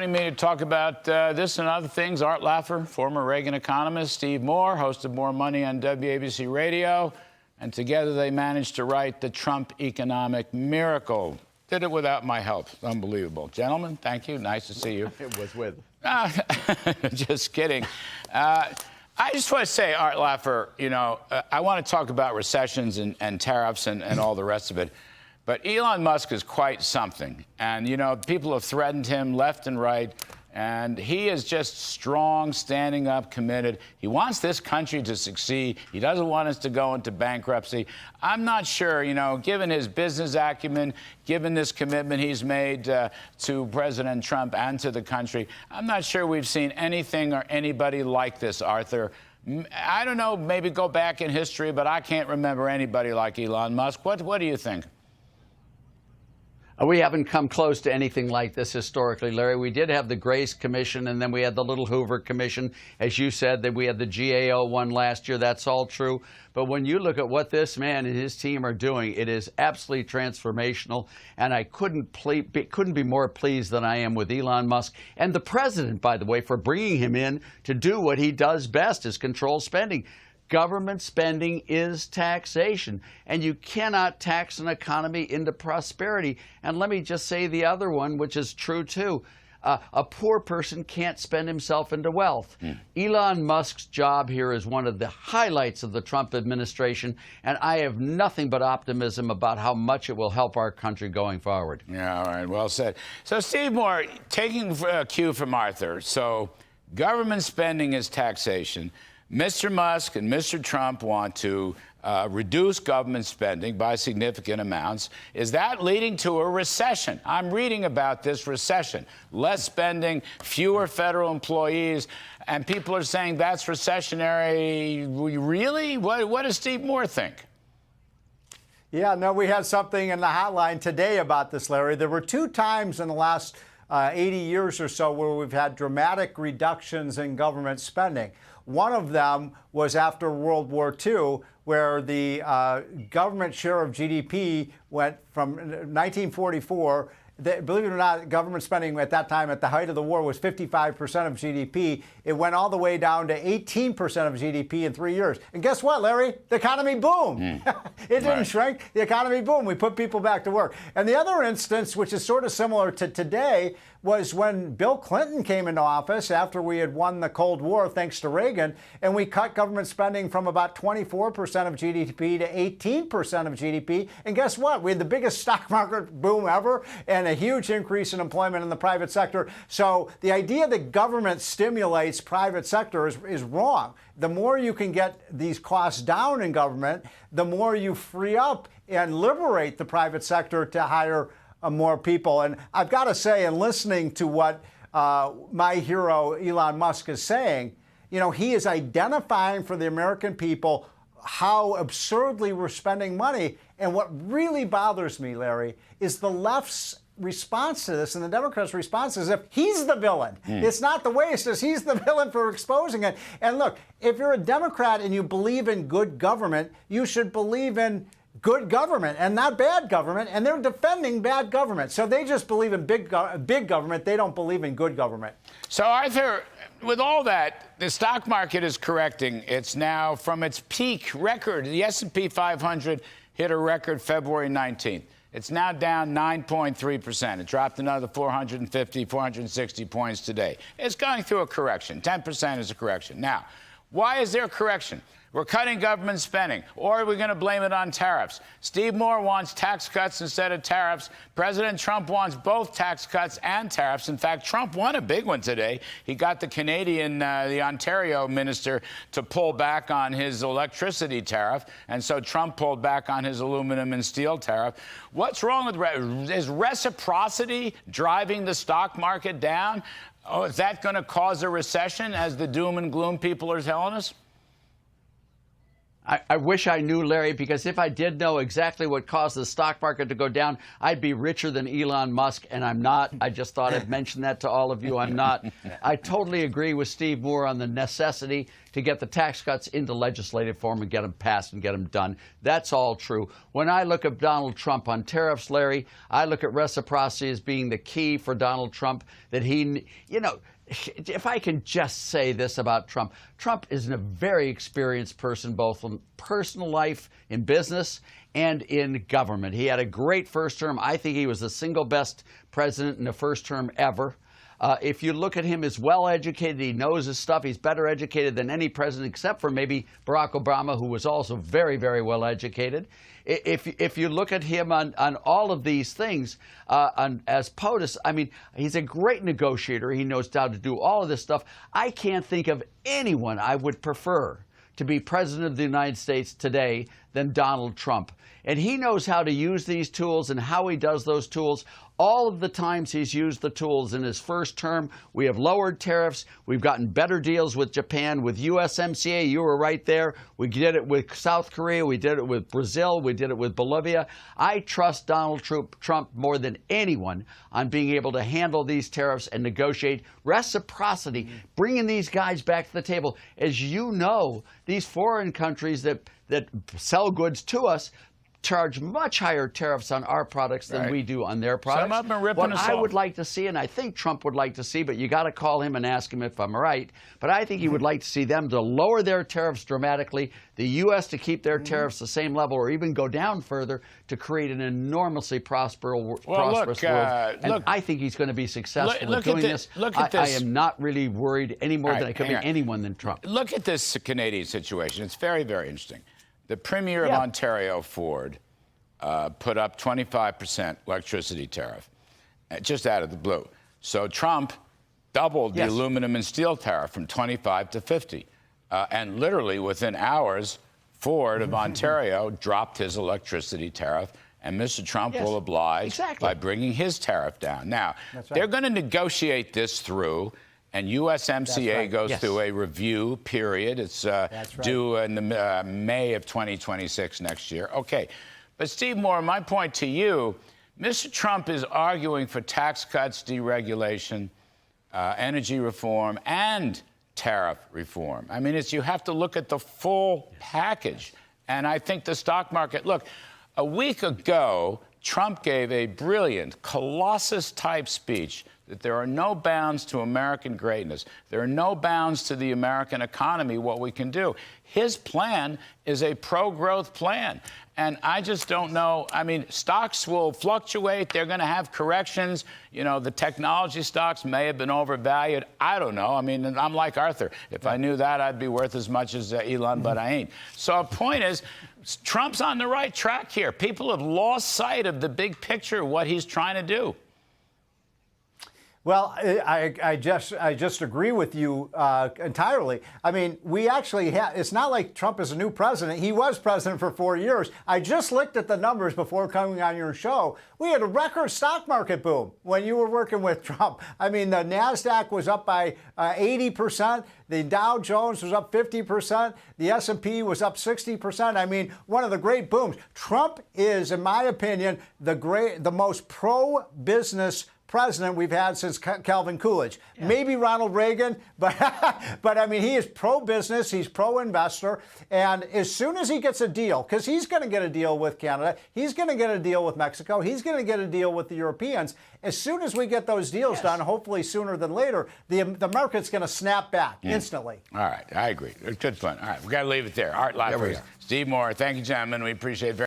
Joining me to talk about this and other things, Art Laffer, former Reagan economist, Steve Moore, host of More Money on WABC Radio, and together they managed to write the Trump economic miracle. Did it without my help. Unbelievable. Gentlemen, thank you. Nice to see you. It was with. Just kidding. I just want to say, Art Laffer, I want to talk about recessions and tariffs and all the rest of it. But Elon Musk is quite something. And, people have threatened him left and right. And he is just strong, standing up, committed. He wants this country to succeed. He doesn't want us to go into bankruptcy. I'm not sure, given his business acumen, given this commitment he's made to President Trump and to the country, I'm not sure we've seen anything or anybody like this, Arthur. I don't know, maybe go back in history, but I can't remember anybody like Elon Musk. What do you think? We haven't come close to anything like this historically, Larry. We did have the Grace Commission, and then we had the Little Hoover Commission. As you said, that we had the GAO one last year. That's all true. But when you look at what this man and his team are doing, it is absolutely transformational. And I couldn't be more pleased than I am with Elon Musk and the president, by the way, for bringing him in to do what he does best, is control spending. Government spending is taxation, and you cannot tax an economy into prosperity. And let me just say the other one, which is true too. A poor person can't spend himself into wealth. Elon Musk's job here is one of the highlights of the Trump administration, and I have nothing but optimism about how much it will help our country going forward. Yeah, all right, well said. So, Steve Moore, taking a cue from Arthur, so government spending is taxation. Mr. Musk and Mr. Trump want to reduce government spending by significant amounts. Is that leading to a recession? I'm reading about this recession. Less spending, fewer federal employees, and people are saying that's recessionary. Really? What does Steve Moore think? Yeah, no, we had something in the hotline today about this, Larry. There were 2 times in the last 80 years or so where we've had dramatic reductions in government spending. One of them was after World War II, where the government share of GDP went from 1944. Believe it or not, government spending at that time, at the height of the war, was 55% of GDP. It went all the way down to 18% of GDP in 3 years. And guess what, Larry? The economy boomed. It didn't shrink. The economy boomed. We put people back to work. And the other instance, which is sort of similar to today, was when Bill Clinton came into office after we had won the Cold War, thanks to Reagan, and we cut government spending from about 24% of GDP to 18% of GDP. And guess what? We had the biggest stock market boom ever and a huge increase in employment in the private sector. So the idea that government stimulates private sector is wrong. The more you can get these costs down in government, the more you free up and liberate the private sector to hire more people. And I've got to say, in listening to what my hero Elon Musk is saying, he is identifying for the American people how absurdly we're spending money. And what really bothers me, Larry, is the left's response to this and the Democrats' response is if he's the villain. It's not the way it says he's the villain for exposing it. And look, if you're a Democrat and you believe in good government, you should believe in good government and not bad government, and they're defending bad government. So they just believe in big government. They don't believe in good government. So, Arthur, with all that, the stock market is correcting. It's now from its peak record. The S&P 500 hit a record February 19th. It's now down 9.3%. It dropped another 450, 460 points today. It's going through a correction. 10% is a correction. Now, why is there a correction? We're cutting government spending, or are we going to blame it on tariffs? Steve Moore wants tax cuts instead of tariffs. President Trump wants both tax cuts and tariffs. In fact, Trump won a big one today. He got the the Ontario minister to pull back on his electricity tariff, and so Trump pulled back on his aluminum and steel tariff. What's wrong with is reciprocity driving the stock market down? Oh, is that going to cause a recession, as the doom and gloom people are telling us? I wish I knew, Larry, because if I did know exactly what caused the stock market to go down, I'd be richer than Elon Musk, and I'm not. I just thought I'd mention that to all of you. I'm not. I totally agree with Steve Moore on the necessity to get the tax cuts into legislative form and get them passed and get them done. That's all true. When I look at Donald Trump on tariffs, Larry, I look at reciprocity as being the key for Donald Trump, that he, you know, if I can just say this about Trump, Trump is a very experienced person, both in personal life, in business, and in government. He had a great first term. I think he was the single best president in the first term ever. If you look at him, he's well educated. He knows his stuff. He's better educated than any president, except for maybe Barack Obama, who was also very, very well educated. If you look at him on all of these things, as POTUS, I mean, he's a great negotiator. He knows how to do all of this stuff. I can't think of anyone I would prefer to be president of the United States today than Donald Trump. And he knows how to use these tools and how he does those tools. All of the times he's used the tools in his first term, we have lowered tariffs. We've gotten better deals with Japan, with USMCA. You were right there. We did it with South Korea. We did it with Brazil. We did it with Bolivia. I trust Donald Trump more than anyone on being able to handle these tariffs and negotiate reciprocity, bringing these guys back to the table. As you know, these foreign countries that sell goods to us charge much higher tariffs on our products than we do on their products. Some of them are ripping what us I off. would like to see, and I think Trump would like to see, but you got to call him and ask him if I'm right, but I think he would like to see them to lower their tariffs dramatically, the U.S. to keep their tariffs the same level or even go down further to create an enormously prosperous world. And I think he's going to be successful at doing this. I am not really worried any more than I could be anyone than Trump. Look at this Canadian situation. It's very, very interesting. The Premier of Ontario, Ford, put up 25% electricity tariff, just out of the blue. So Trump doubled the aluminum and steel tariff from 25 to 50. And literally within hours, Ford of Ontario dropped his electricity tariff, and Mr. Trump will oblige by bringing his tariff down. Now, they're going to negotiate this through, and USMCA goes through a review period. It's due in the May of 2026 next year. Okay. But Steve Moore, my point to you, Mr. Trump is arguing for tax cuts, deregulation, energy reform, and tariff reform. I mean, you have to look at the full package. And I think the stock market, look, a week ago, Trump gave a brilliant, Colossus-type speech that there are no bounds to American greatness. There are no bounds to the American economy, what we can do. His plan is a pro-growth plan. And I just don't know. I mean, stocks will fluctuate. They're going to have corrections. You know, the technology stocks may have been overvalued. I don't know. I mean, I'm like Arthur. If I knew that, I'd be worth as much as Elon, but I ain't. So the point is, Trump's on the right track here. People have lost sight of the big picture, what he's trying to do. Well, I just agree with you entirely. I mean, we actually have, it's not like Trump is a new president. He was president for 4 years. I just looked at the numbers before coming on your show. We had a record stock market boom when you were working with Trump. I mean, the NASDAQ was up by 80%. The Dow Jones was up 50%. The S&P was up 60%. I mean, one of the great booms. Trump is, in my opinion, the most pro-business president we've had since Calvin Coolidge. Maybe Ronald Reagan, but I mean, he is pro-business, he's pro-investor, and as soon as he gets a deal, because he's going to get a deal with Canada, he's going to get a deal with Mexico, he's going to get a deal with the Europeans, as soon as we get those deals done, hopefully sooner than later, the market's going to snap back instantly. All right, I agree. It's good fun. All right, we got to leave it there. Art Laffer, Steve Moore, thank you, gentlemen. We appreciate it very